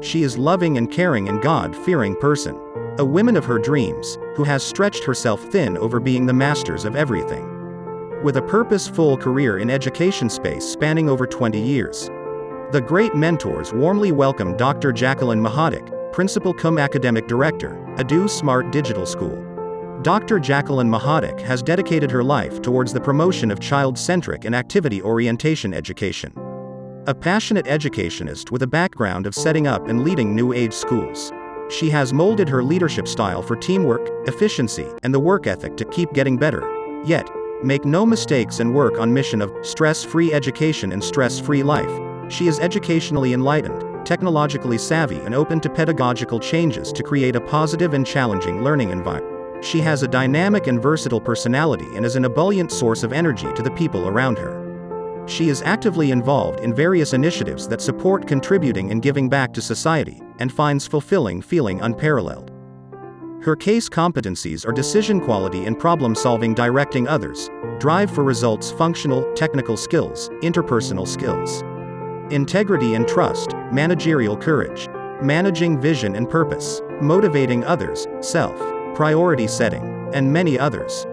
She is loving and caring and God-fearing person. A woman of her dreams, who has stretched herself thin over being the masters of everything. With a purposeful career in education space spanning over 20 years. The great mentors warmly welcome Dr. Jacqueline Mahadik, Principal cum Academic Director, Edu Smart Digital School. Dr. Jacqueline Mahadik has dedicated her life towards the promotion of child-centric and activity-orientation education. A passionate educationist with a background of setting up and leading new age schools. She has molded her leadership style for teamwork, efficiency, and the work ethic to keep getting better. Yet, make no mistakes and work on mission of stress-free education and stress-free life. She is educationally enlightened, technologically savvy and open to pedagogical changes to create a positive and challenging learning environment. She has a dynamic and versatile personality and is an ebullient source of energy to the people around her. She is actively involved in various initiatives that support contributing and giving back to society, and finds fulfilling feeling unparalleled. Her case competencies are decision quality and problem-solving, directing others, drive for results, functional, technical skills, interpersonal skills, integrity and trust, managerial courage, managing vision and purpose, motivating others, self-priority setting, and many others.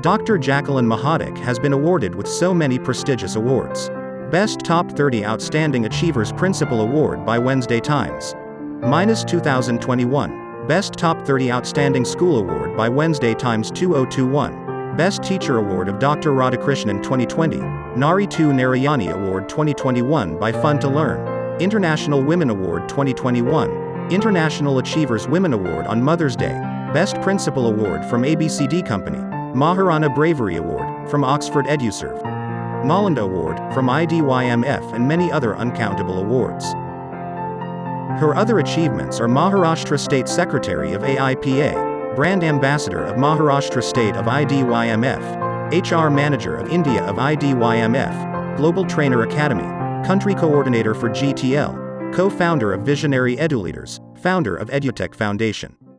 Dr. Jacqueline Mahadik has been awarded with so many prestigious awards. Best Top 30 Outstanding Achievers Principal Award by Wednesday Times. -2021. Best Top 30 Outstanding School Award by Wednesday Times 2021. Best Teacher Award of Dr. Radhakrishnan 2020. Nari 2 Narayani Award 2021 by Fun to Learn. International Women Award 2021. International Achievers Women Award on Mother's Day. Best Principal Award from ABCD Company. Maharana Bravery Award from Oxford EduServe. Nalanda Award from IDYMF and many other uncountable awards. Her other achievements are Maharashtra State Secretary of AIPA, Brand Ambassador of Maharashtra State of IDYMF, HR Manager of India of IDYMF, Global Trainer Academy, Country Coordinator for GTL, Co-founder of Visionary EduLeaders, founder of EduTech Foundation.